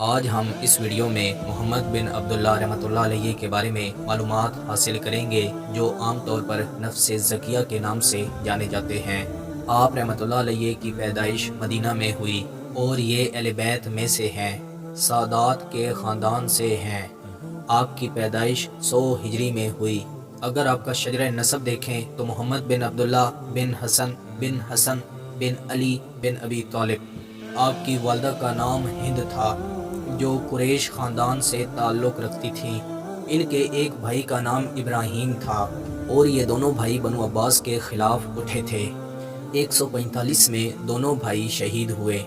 آج ہم اس ویڈیو میں محمد بن عبداللہ رحمۃ اللہ علیہ کے بارے میں معلومات حاصل کریں گے، جو عام طور پر نفس زکیہ کے نام سے جانے جاتے ہیں۔ آپ رحمۃ اللہ علیہ کی پیدائش مدینہ میں ہوئی اور یہ اہل بیت میں سے ہیں، سادات کے خاندان سے ہیں۔ آپ کی پیدائش 100 ہجری میں ہوئی۔ اگر آپ کا شجرہ نسب دیکھیں تو محمد بن عبداللہ بن حسن بن علی بن ابی طالب۔ آپ کی والدہ کا نام ہند تھا، جو قریش خاندان سے تعلق رکھتی تھی۔ ان کے ایک بھائی کا نام ابراہیم تھا اور یہ دونوں بھائی بنو عباس کے خلاف اٹھے تھے۔ 145 میں دونوں بھائی شہید ہوئے۔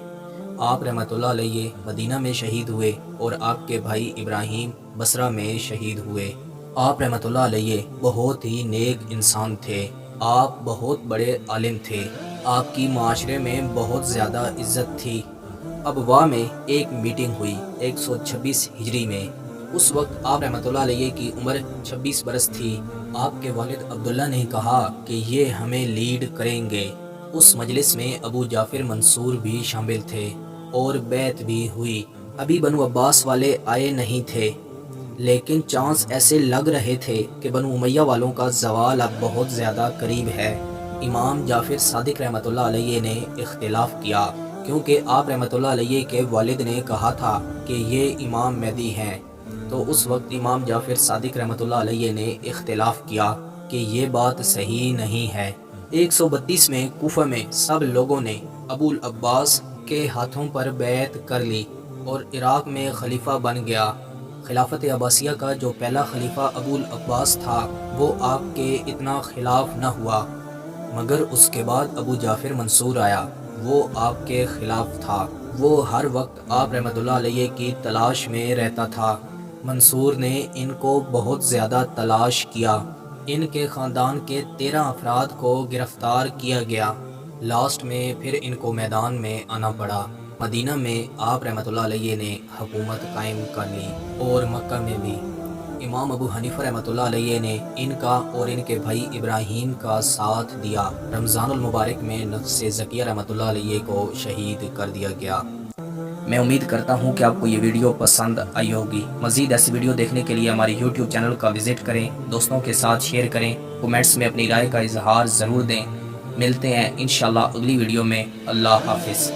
آپ رحمۃ اللہ علیہ مدینہ میں شہید ہوئے اور آپ کے بھائی ابراہیم بصرہ میں شہید ہوئے۔ آپ رحمۃ اللہ علیہ بہت ہی نیک انسان تھے۔ آپ بہت بڑے عالم تھے۔ آپ کی معاشرے میں بہت زیادہ عزت تھی۔ ابوا میں ایک میٹنگ ہوئی 126 ہجری میں۔ اس وقت آپ رحمۃ اللہ علیہ کی عمر 26 برس تھی۔ آپ کے والد عبداللہ نے کہا کہ یہ ہمیں لیڈ کریں گے۔ اس مجلس میں ابو جعفر منصور بھی شامل تھے اور بیعت بھی ہوئی۔ ابھی بنو عباس والے آئے نہیں تھے، لیکن چانس ایسے لگ رہے تھے کہ بنو امیہ والوں کا زوال اب بہت زیادہ قریب ہے۔ امام جعفر صادق رحمۃ اللہ علیہ نے اختلاف کیا، کیونکہ آپ رحمۃ اللہ علیہ کے والد نے کہا تھا کہ یہ امام مہدی ہیں۔ تو اس وقت امام جعفر صادق رحمۃ اللہ علیہ نے اختلاف کیا کہ یہ بات صحیح نہیں ہے۔ 132 میں کوفہ میں سب لوگوں نے ابو العباس کے ہاتھوں پر بیعت کر لی اور عراق میں خلیفہ بن گیا۔ خلافت عباسیہ کا جو پہلا خلیفہ ابو العباس تھا، وہ آپ کے اتنا خلاف نہ ہوا، مگر اس کے بعد ابو جعفر منصور آیا، وہ آپ کے خلاف تھا۔ وہ ہر وقت آپ رحمۃ اللہ علیہ کی تلاش میں رہتا تھا۔ منصور نے ان کو بہت زیادہ تلاش کیا۔ ان کے خاندان کے 13 افراد کو گرفتار کیا گیا۔ لاسٹ میں پھر ان کو میدان میں آنا پڑا۔ مدینہ میں آپ رحمۃ اللہ علیہ نے حکومت قائم کر لی اور مکہ میں بھی۔ امام ابو حنیفہ رحمۃ اللہ علیہ نے ان کا اور ان کے بھائی ابراہیم کا ساتھ دیا۔ رمضان المبارک میں نفس زکیہ رحمۃ اللہ علیہ کو شہید کر دیا گیا۔ میں امید کرتا ہوں کہ آپ کو یہ ویڈیو پسند آئی ہوگی۔ مزید ایسی ویڈیو دیکھنے کے لیے ہمارے YouTube چینل کا وزٹ کریں، دوستوں کے ساتھ شیئر کریں، کومنٹس میں اپنی رائے کا اظہار ضرور دیں۔ ملتے ہیں انشاءاللہ اگلی ویڈیو میں۔ اللہ حافظ۔